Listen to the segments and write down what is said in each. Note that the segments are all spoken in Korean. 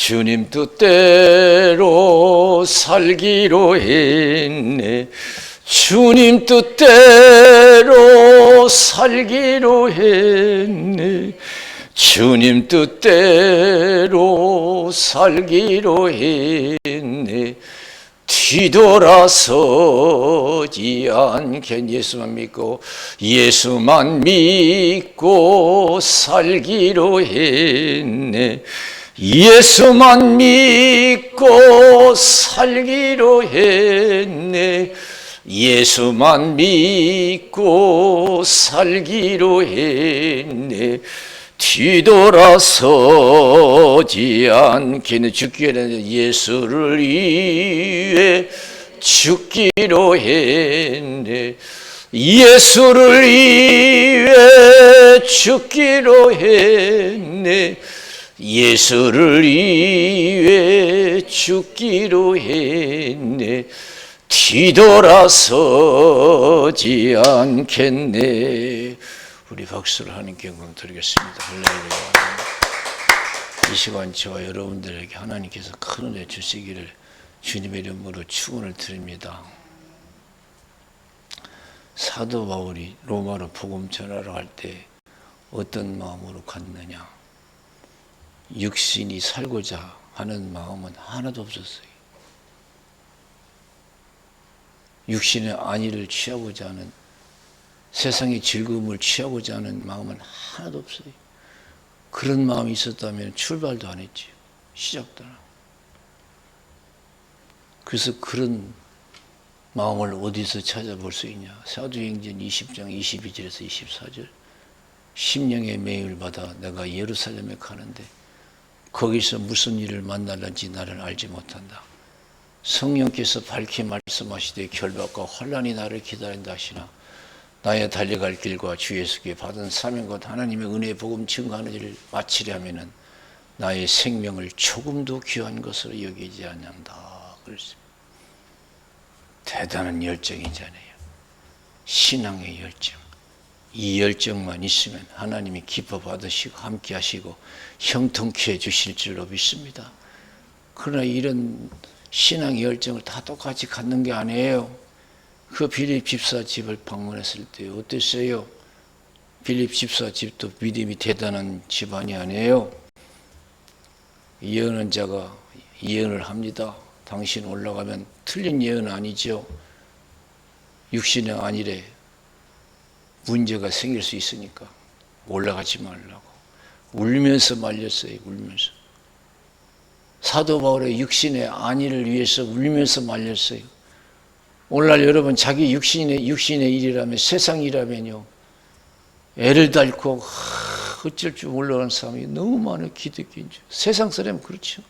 주님 뜻대로 살기로 했네. 주님 뜻대로 살기로 했네. 주님 뜻대로 살기로 했네. 뒤돌아서지 않겠. 예수만 믿고 살기로 했네. 예수만 믿고 살기로 했네. 예수만 믿고 살기로 했네. 뒤돌아서지 않겠네. 죽기에는 예수를 위해 죽기로 했네. 예수를 위해 죽기로 했네. 예수를 위해 죽기로 했네. 뒤돌아서지 않겠네. 우리 박수를 하나님께 영광 드리겠습니다. 할렐루야. 이 시간 저와 여러분들에게 하나님께서 큰 은혜 주시기를 주님의 이름으로 축원을 드립니다. 사도 바울이 로마로 복음 전하러 갈 때 어떤 마음으로 갔느냐? 육신이 살고자 하는 마음은 하나도 없었어요. 육신의 안위를 취하고자 하는, 세상의 즐거움을 취하고자 하는 마음은 하나도 없어요. 그런 마음이 있었다면 출발도 안 했지요. 시작도 안 하고. 그래서 그런 마음을 어디서 찾아볼 수 있냐? 사도행전 20장 22절에서 24절. 심령의 매임을 받아 내가 예루살렘에 가는데 거기서 무슨 일을 만날는지 나를 알지 못한다. 성령께서 밝히 말씀하시되 결박과 환난이 나를 기다린다 하시나 나의 달려갈 길과 주 예수께 받은 사명과 하나님의 은혜의 복음 증거하는 일을 마치려 하면은 나의 생명을 조금도 귀한 것으로 여기지 않는다. 그랬습니다. 대단한 열정이잖아요. 신앙의 열정. 이 열정만 있으면 하나님이 기뻐 받으시고 함께 하시고 형통케 해주실 줄로 믿습니다. 그러나 이런 신앙의 열정을 다 똑같이 갖는 게 아니에요. 그 빌립 집사 집을 방문했을 때 어땠어요? 빌립 집사 집도 믿음이 대단한 집안이 아니에요. 예언한 자가 예언을 합니다. 당신 올라가면 틀린 예언 아니죠. 육신의 안일에 문제가 생길 수 있으니까 올라가지 말라고 울면서 말렸어요. 울면서. 사도 바울의 육신의 안위를 위해서 울면서 말렸어요. 오늘날 여러분 자기 육신의 일이라면, 세상 일이라면요, 애를 닳고 어쩔 줄 몰라하는 사람이 너무 많아요. 기독교인 줄. 세상 사람은 그렇죠.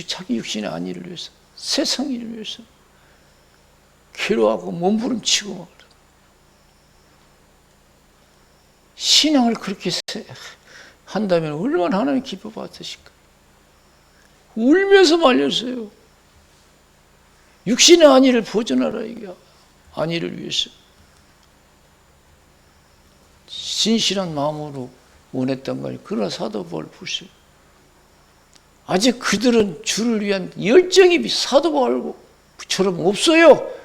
자기 육신의 안위를 위해서, 세상 일을 위해서 괴로워하고 몸부림치고 막 그래요. 신앙을 그렇게 한다면 얼마나 하나님 기뻐 받으실까? 울면서 말렸어요. 육신의 안위를 보존하라, 이게 안위를 위해서 진실한 마음으로 원했던 거예요. 그러나 사도 바울 보세요. 아직 그들은 주를 위한 열정이 사도 바울처럼 없어요.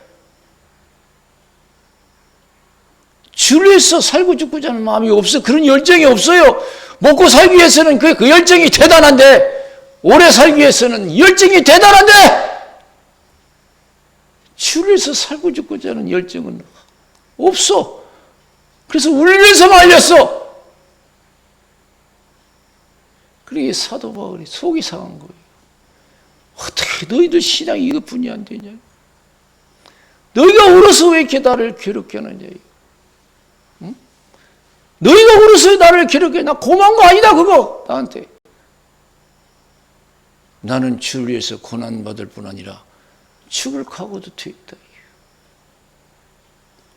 주를 위해서 살고 죽고자 하는 마음이 없어. 그런 열정이 없어요. 먹고 살기 위해서는 그 열정이 대단한데, 오래 살기 위해서는 열정이 대단한데, 주를 위해서 살고 죽고자 하는 열정은 없어. 그래서 울면서 말렸어. 그러게 사도 바울이 속이 상한 거예요. 어떻게 너희들 신앙이 이것뿐이 안 되냐? 너희가 울어서 왜 이렇게 나를 괴롭게 하느냐? 응? 너희가 울어서 나를 괴롭게 해. 나 고마운 거 아니다 그거 나한테. 나는 주를 위해서 고난받을 뿐 아니라 죽을 각오도 돼 있다.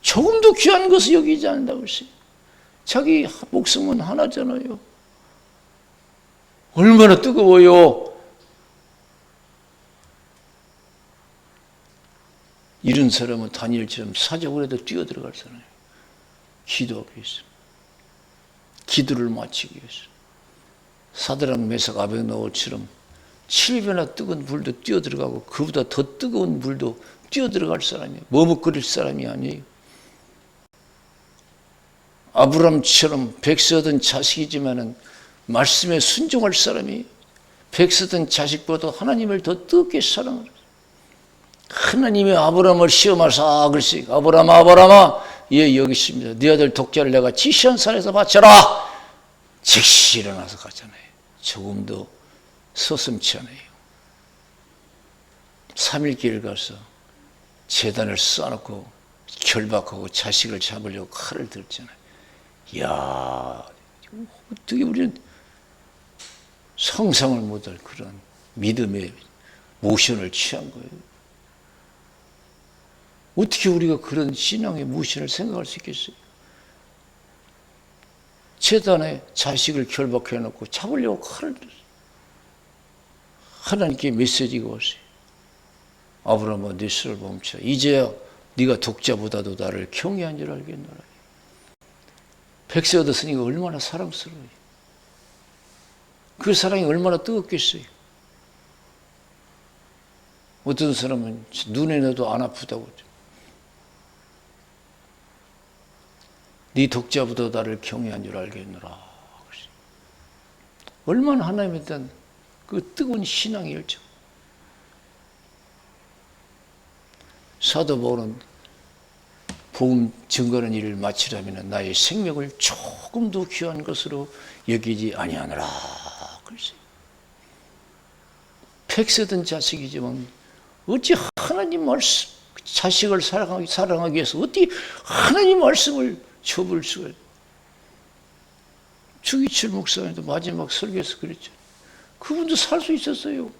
조금도 귀한 것을 여기지 않는다고 했어요. 자기 목숨은 하나잖아요. 얼마나 뜨거워요. 이런 사람은 다니엘처럼 사적으로 해도 뛰어들어갈 사람이에요. 기도하기 위해서. 기도를 마치기 위해서. 사드락 메삭 아벳노고처럼 7배나 뜨거운 불도 뛰어들어가고 그보다 더 뜨거운 불도 뛰어들어갈 사람이에요. 머뭇거릴 사람이 아니에요. 아브람처럼 백세 얻은 자식이지만은 말씀에 순종할 사람이 백세 얻은 자식보다 하나님을 더 뜨겁게 사랑하는 하나님의 아브람을 시험하사 글쎄 아브람아 예 여기 있습니다. 네 아들 독자를 내가 지시한 산에서 바쳐라. 즉시 일어나서 가잖아요. 조금도 서슴치 않아요. 3일길 가서 제단을 쌓아놓고 결박하고 자식을 잡으려고 칼을 들었잖아요. 이야, 어떻게 우리는 상상을 못할 그런 믿음의 모션을 취한 거예요. 어떻게 우리가 그런 신앙의 모션을 생각할 수 있겠어요? 제단에 자식을 결박해놓고 잡으려고 칼을 들었어요. 하나님께 메시지가 왔어요. 아브라함아 네 수를 멈춰. 이제야 네가 독자보다도 나를 경외한 줄 알겠노라. 백세 얻었으니까 얼마나 사랑스러워요. 그 사랑이 얼마나 뜨겁겠어요. 어떤 사람은 눈에 넣어도 안 아프다고. 네 독자보다 나를 경외한 줄 알겠노라. 얼마나 하나님에 대한 그 뜨거운 신앙의 열정. 사도 바울은 복음 증거하는 일을 마치려면 나의 생명을 조금 더 귀한 것으로 여기지 아니하노라. 그랬어요. 백세든 자식이지만 어찌 하나님 말씀, 자식을 사랑하기 위해서 어떻게 하나님 말씀을 접을 수가 있어요. 주기철 목사님도 마지막 설교에서 그랬죠. 그분도 살 수 있었어요.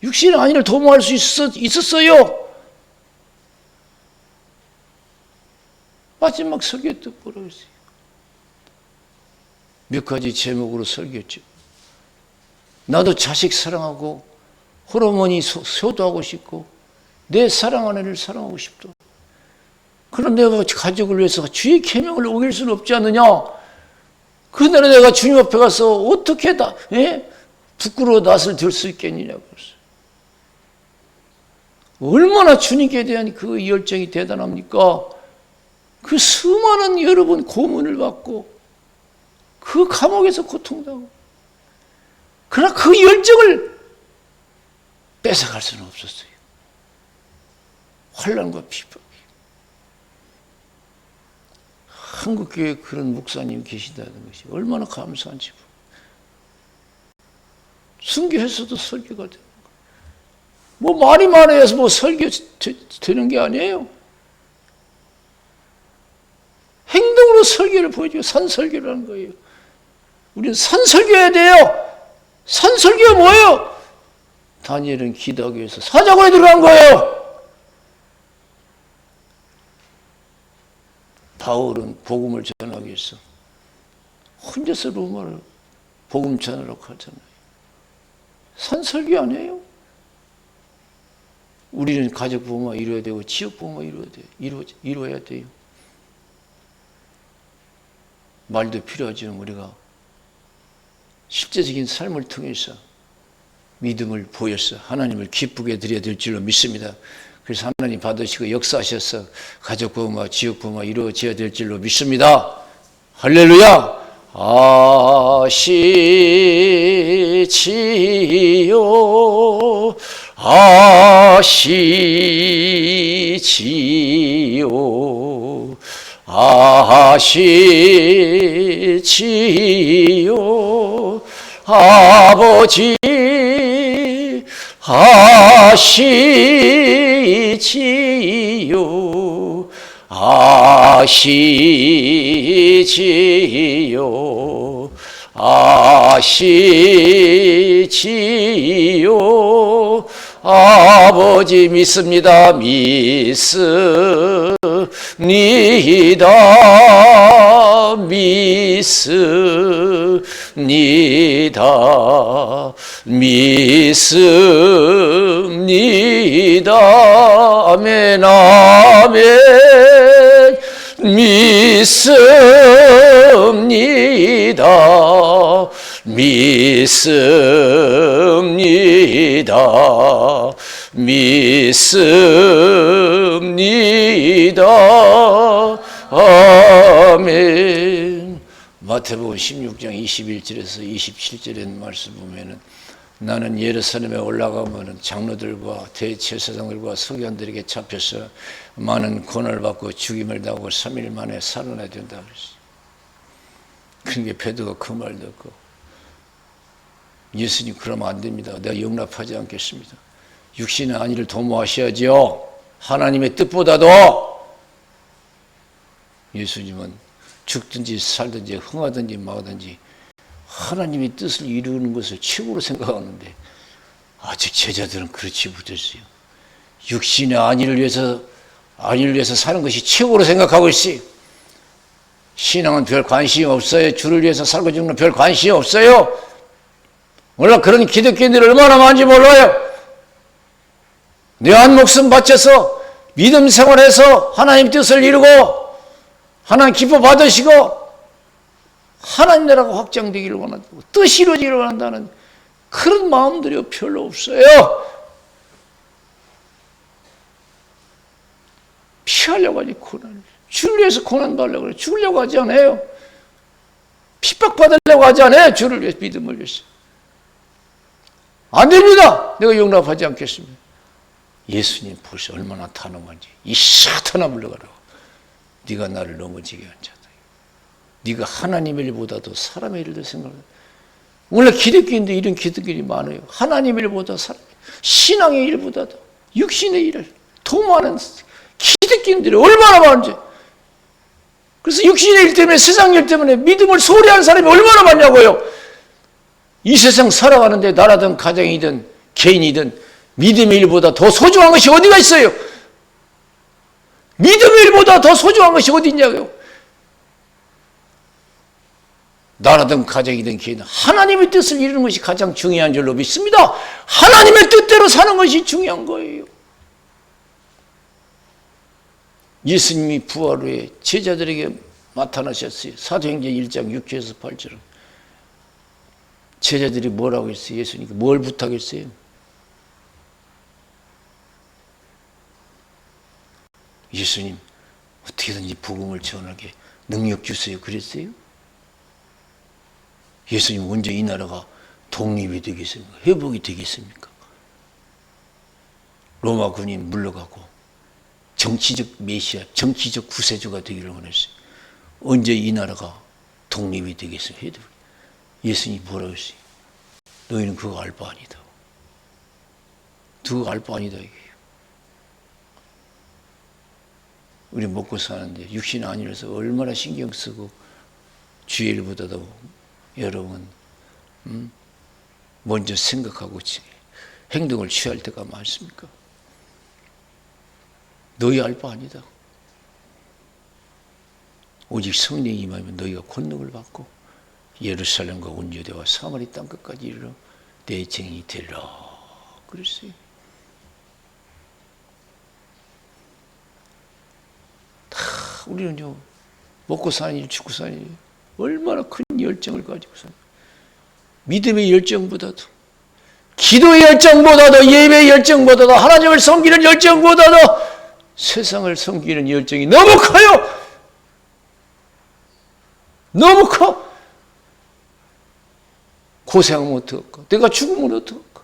육신의 안위를 도모할 수 있었어요. 마지막 설교 때 뭐라고 했어요? 몇 가지 제목으로 설교했죠. 나도 자식 사랑하고 호르몬이 효도하고 싶고 내 사랑하는 애를 사랑하고 싶다. 그럼 내가 가족을 위해서 주의 계명을 어길 수는 없지 않느냐? 그날에 내가 주님 앞에 가서 어떻게 부끄러워 낯을 들 수 있겠느냐고 그랬어요. 얼마나 주님께 대한 그 열정이 대단합니까? 그 수많은 여러분 고문을 받고 그 감옥에서 고통당하고 그러나 그 열정을 뺏어갈 수는 없었어요. 환난과 비박이. 한국교회에 그런 목사님 계시다는 것이 얼마나 감사한지. 순교해서도 설교가 되는 거예요. 뭐 말이 많아서 뭐 설교 되는 게 아니에요. 행동으로 설교를 보여주고 산설교를 하는 거예요. 우리는 산설교해야 돼요. 산설교가 뭐예요? 다니엘은 기도하기 위해서 사자굴에 들어간 거예요. 바울은 복음을 전하기 위해서 혼자서 로마를 복음 전하러 가잖아요. 산설교 아니에요? 우리는 가족 보호만 이루어야 되고 지역 보호만 이루어야 돼요. 말도 필요하지만 우리가 실제적인 삶을 통해서 믿음을 보여서 하나님을 기쁘게 드려야 될 줄로 믿습니다. 그래서 하나님 받으시고 역사하셔서 가족 보호와 지역 보호가 이루어져야 될 줄로 믿습니다. 할렐루야. 아시지요 아시지요 아시지요 아버지 아시지요 아시지요 아시지요 아버지 믿습니다. 믿습니다. 믿습니다. 믿습니다. 아멘 아멘. 믿습니다. 믿습니다. 아멘. 마태복음 16장 21절에서 27절의 말씀 보면은 나는 예루살렘에 올라가면 장로들과 대제사장들과 서기관들에게 잡혀서 많은 고난을 받고 죽임을 당하고 3일 만에 살아나야 된다 그랬어요. 그러니까 베드로가 그 말 듣고 예수님 그러면 안 됩니다. 내가 용납하지 않겠습니다. 육신의 안위를 도모하셔야죠. 하나님의 뜻보다도. 예수님은 죽든지 살든지 흥하든지 망하든지 하나님의 뜻을 이루는 것을 최고로 생각하는데 아직 제자들은 그렇지 못했어요. 육신의 안위를 위해서 사는 것이 최고로 생각하고 있어요. 신앙은 별 관심이 없어요. 주를 위해서 살고 죽는 별 관심이 없어요. 몰라 그런 기독교인들이 얼마나 많은지 몰라요. 내 한 목숨 바쳐서 믿음 생활해서 하나님 뜻을 이루고 하나님 기뻐 받으시고 하나님 나라가 확장되기를 원한다고 뜻이 이루어지기를 원한다는 그런 마음들이 별로 없어요. 피하려고 하지 고난을. 주를 위해서 고난 받으려고 그래. 죽으려고 하지 않아요. 핍박받으려고 하지 않아요. 주를 위해서 믿음을 위해서. 안 됩니다. 내가 용납하지 않겠습니다. 예수님 보시 얼마나 탄엄한지. 이 사탄아 물러가라고. 네가 나를 넘어지게 한 자다. 네가 하나님의 일보다도 사람의 일을 생각해. 원래 기독교인도 이런 기독교인이 많아요. 하나님의 일보다 신앙의 일보다도 육신의 일을 도모하는 기독교인들이 얼마나 많은지. 그래서 육신의 일 때문에 세상 일 때문에 믿음을 소홀히 하는 사람이 얼마나 많냐고요. 이 세상 살아가는데 나라든 가정이든 개인이든 믿음의 일보다 더 소중한 것이 어디가 있어요? 믿음의 일보다 더 소중한 것이 어디 있냐고요. 나라든 가정이든 개인이든 하나님의 뜻을 이루는 것이 가장 중요한 줄로 믿습니다. 하나님의 뜻대로 사는 것이 중요한 거예요. 예수님이 부활 후에 제자들에게 나타나셨어요. 사도행전 1장 6절에서 8절은 제자들이 뭐라고 했어요? 예수님께 뭘 부탁했어요? 예수님 어떻게든지 복음을 전하게 능력 주세요 그랬어요? 예수님 언제 이 나라가 독립이 되겠습니까? 회복이 되겠습니까? 로마 군이 물러가고 정치적 메시아, 정치적 구세주가 되기를 원했어요. 언제 이 나라가 독립이 되겠습니까? 예수님이 뭐라고 했어요? 너희는 그거 알 바 아니다. 그거 알 바 아니다 이게요. 우리 먹고 사는데 육신 아니라서 얼마나 신경 쓰고 주의 일보다도 여러분 먼저 생각하고 행동을 취할 때가 많습니까? 너희 알 바 아니다. 오직 성령이 임하면 너희가 권능을 받고 예루살렘과 온 유대와 사마리 땅끝까지 이르러 내 증인이 되리라 그랬어요. 다 우리는요 먹고 사는 일, 죽고 사는 일 얼마나 큰 열정을 가지고 사는 믿음의 열정보다도 기도의 열정보다도 예배의 열정보다도 하나님을 섬기는 열정보다도 세상을 섬기는 열정이 너무 커요. 너무 커. 고생하면 어떡할까? 내가 죽으면 어떡할까?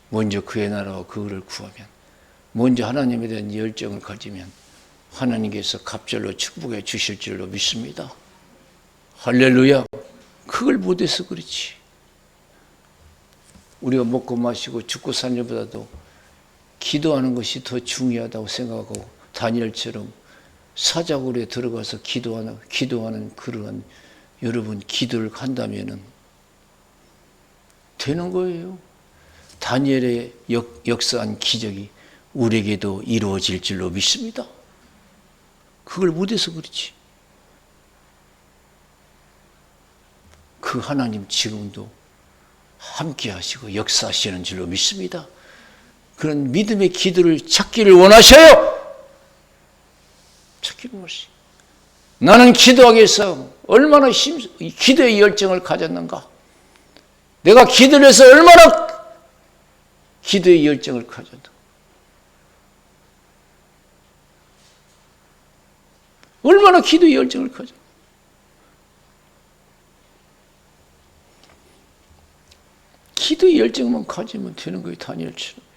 먼저 그의 나라와 그거를 구하면, 먼저 하나님에 대한 열정을 가지면 하나님께서 갑절로 축복해 주실 줄로 믿습니다. 할렐루야. 그걸 못해서 그렇지. 우리가 먹고 마시고 죽고 사는 것보다도 기도하는 것이 더 중요하다고 생각하고 다니엘처럼 사자굴에 들어가서 기도하는 그러한 여러분 기도를 한다면은 되는 거예요. 다니엘의 역사한 기적이 우리에게도 이루어질 줄로 믿습니다. 그걸 못해서 그렇지. 그 하나님 지금도 함께 하시고 역사하시는 줄로 믿습니다. 그런 믿음의 기도를 찾기를 원하셔요. 찾기를 원하시죠. 나는 기도하기 위해서 얼마나 기도의 열정을 가졌는가. 내가 기도를 해서 얼마나 기도의 열정을 가졌는가. 얼마나 기도의 열정을 가졌는가. 기도의 열정만 가지면 되는 거예요. 다니엘처럼.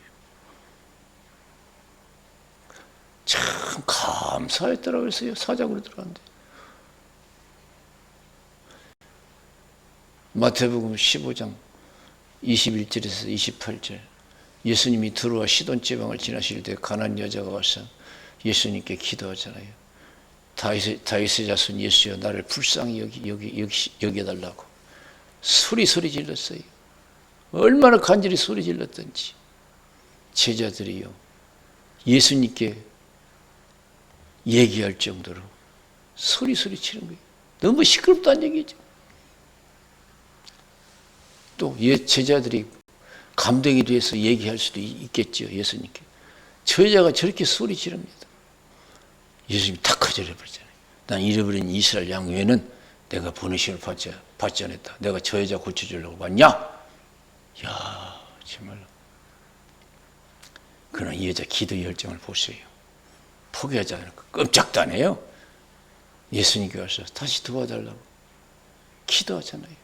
참 감사했더라고 했어요. 사장으로 들어갔는데. 마태복음 15장 21절에서 28절. 예수님이 두로와 시돈 지방을 지나실 때 가난한 여자가 와서 예수님께 기도하잖아요. 다윗의 자손 예수여 나를 불쌍히 여겨달라고 소리 질렀어요. 얼마나 간절히 소리 질렀던지. 제자들이요 예수님께 얘기할 정도로 소리 치는 거예요. 너무 시끄럽다는 얘기죠. 또 제자들이 감동이 돼서 얘기할 수도 있겠죠. 예수님께. 저 여자가 저렇게 소리 지릅니다. 예수님이 탁 거절해버리잖아요. 난 잃어버린 이스라엘 양 외에는 내가 보내심을 받지 않았다. 내가 저 여자 고쳐주려고 왔냐? 야, 정말로. 그러나 이 여자 기도 열정을 보세요. 포기하지 않을까. 끔짝도 안 해요. 예수님께 와서 다시 도와달라고 기도하잖아요.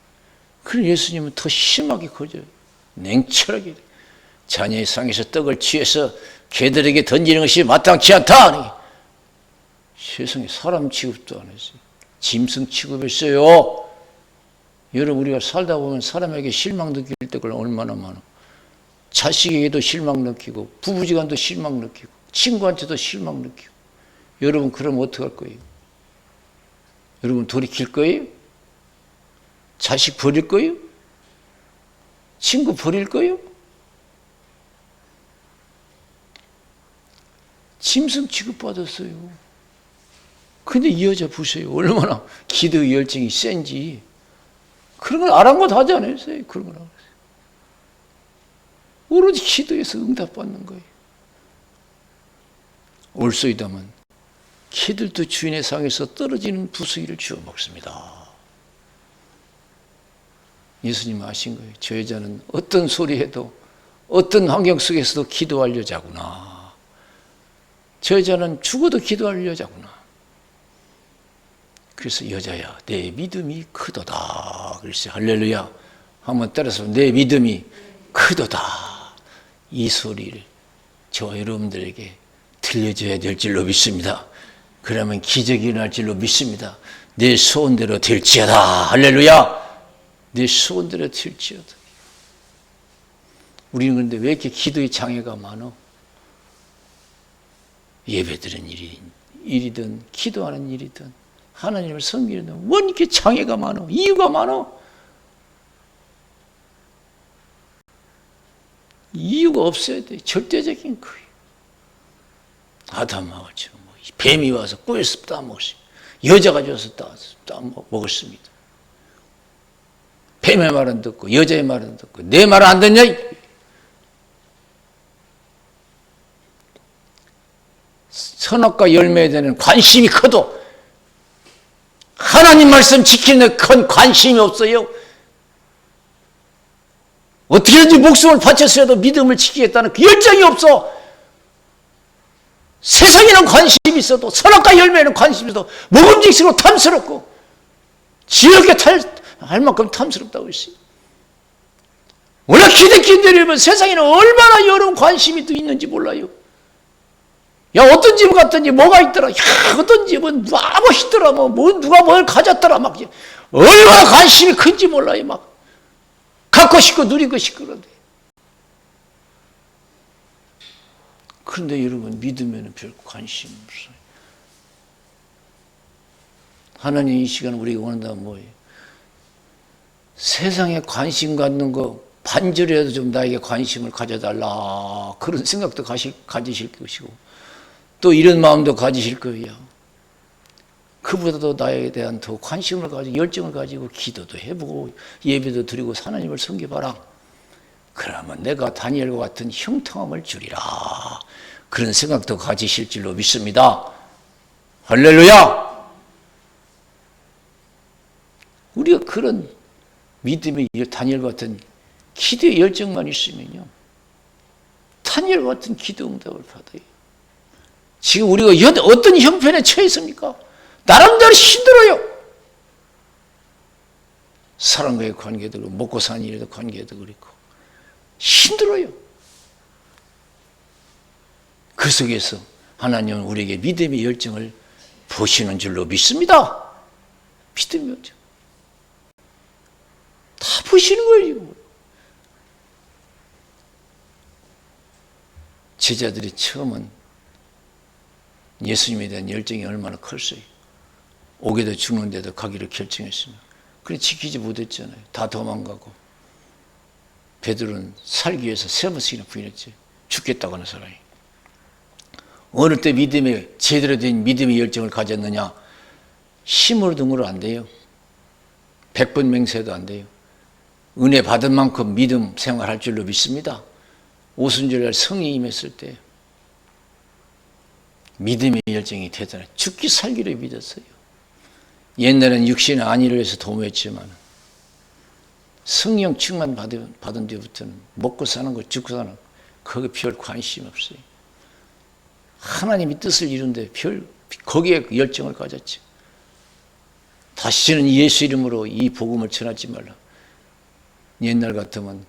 그럼 예수님은 더 심하게 거절해요. 냉철하게. 자녀의 상에서 떡을 취해서 개들에게 던지는 것이 마땅치 않다. 세상에 사람 취급도 안 했어요. 짐승 취급했어요. 여러분 우리가 살다 보면 사람에게 실망 느낄 때가 얼마나 많아. 자식에게도 실망 느끼고 부부지간도 실망 느끼고 친구한테도 실망 느끼고. 여러분 그러면 어떡할 거예요? 여러분 돌이킬 거예요? 자식 버릴 거예요? 친구 버릴 거예요? 짐승 취급받았어요. 근데 이 여자 보세요. 얼마나 기도의 열정이 센지. 그런 걸 아랑곳하지 않았어요. 그런 걸. 오로지 기도해서 응답받는 거예요. 올소이다만 개들도 주인의 상에서 떨어지는 부수기를 주워 먹습니다. 예수님 아신 거예요. 저 여자는 어떤 소리 해도 어떤 환경 속에서도 기도할 여자구나. 저 여자는 죽어도 기도할 여자구나. 그래서 여자야 내 믿음이 크도다. 그래서 할렐루야 한번 따라서 내 믿음이 크도다. 이 소리를 저와 여러분들에게 들려줘야 될 줄로 믿습니다. 그러면 기적이 일어날 줄로 믿습니다. 내 소원대로 될지어다. 할렐루야. 내 소원대로 될지어다. 우리는 그런데 왜 이렇게 기도의 장애가 많어? 예배드리는 일이든 기도하는 일이든 하나님을 섬기는 왜 이렇게 장애가 많어? 이유가 많어? 이유가 없어야 돼. 절대적인 거예요. 아담하고 뱀이 와서 꿀에서 따먹었어요. 여자가 줘서 따먹었습니다. 뱀의 말은 듣고 여자의 말은 듣고 내 말은 안 듣냐? 선악과 열매에 대한 관심이 커도 하나님 말씀 지키는 큰 관심이 없어요. 어떻게든지 목숨을 바쳐서라도 믿음을 지키겠다는 그 열정이 없어. 세상에는 관심이 있어도 선악과 열매에는 관심이 있어도 먹음직스럽고 탐스럽고 지옥에 할 만큼 탐스럽다고 했어요. 원래 기득기들이면 세상에는 얼마나 여러 관심이 또 있는지 몰라요. 야 어떤 집 갔더니 뭐가 있더라. 야 어떤 집은 뭐 멋있더라. 뭐 누가 뭘 가졌더라. 막 얼마나 관심이 큰지 몰라요. 막 갖고 싶고 누리고 싶고 그런데. 그런데 여러분 믿으면 별 관심 없어요. 하나님 이 시간 우리가 원한다면 뭐예요? 세상에 관심 갖는 거 반절이라도 좀 나에게 관심을 가져달라. 그런 생각도 가지실 것이고 또 이런 마음도 가지실 거예요. 그보다도 나에 대한 더 관심을 가지고 열정을 가지고 기도도 해보고 예배도 드리고 하나님을 섬겨봐라. 그러면 내가 다니엘과 같은 형통함을 주리라. 그런 생각도 가지실 줄로 믿습니다. 할렐루야. 우리가 그런 믿음의 다니엘 같은 기도의 열정만 있으면요, 다니엘 같은 기도 응답을 받아요. 지금 우리가 어떤 형편에 처했습니까? 나름대로 힘들어요. 사람과의 관계도 그렇고 먹고 사는 일에도 관계도 그렇고 힘들어요. 그 속에서 하나님은 우리에게 믿음의 열정을 보시는 줄로 믿습니다. 믿음의 열정 다 보시는 거예요. 제자들이 처음은 예수님에 대한 열정이 얼마나 컸어요. 오게도 죽는데도 가기로 결정했습니다. 그래 지키지 못했잖아요. 다 도망가고. 베드로는 살기 위해서 3번씩이나 부인했지. 죽겠다고 하는 사람이. 어느 때 제대로 된 믿음의 열정을 가졌느냐? 힘으로 등으로 안 돼요. 100번 맹세도 안 돼요. 은혜 받은 만큼 믿음 생활할 줄로 믿습니다. 오순절날 성이 임했을 때 믿음의 열정이 대단해. 죽기 살기를 믿었어요. 옛날에는 육신의 안위를 위해서 도모했지만 성령 충만 받은 뒤부터는 먹고 사는 것, 죽고 사는 것, 거기에 별 관심 없어요. 하나님이 뜻을 이룬데 거기에 열정을 가졌지. 다시는 예수 이름으로 이 복음을 전하지 말라. 옛날 같으면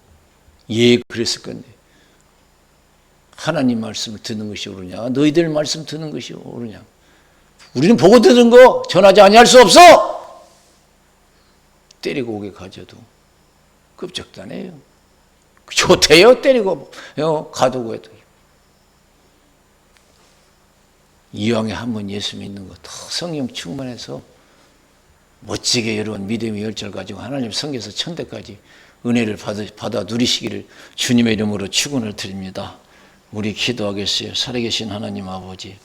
그랬을 건데 하나님 말씀을 듣는 것이 옳으냐? 너희들 말씀 듣는 것이 옳으냐? 우리는 보고 듣는 거 전하지 아니할 수 없어. 때리고 오게 가져도 급적다네요. 좋대요. 때리고 가두고 해도. 이왕에 한번 예수 믿는 거 더 성령 충만해서 멋지게 여러분 믿음의 열정을 가지고 하나님 성경에서 천대까지 은혜를 받아 누리시기를 주님의 이름으로 축원을 드립니다. 우리 기도하겠어요. 살아계신 하나님 아버지,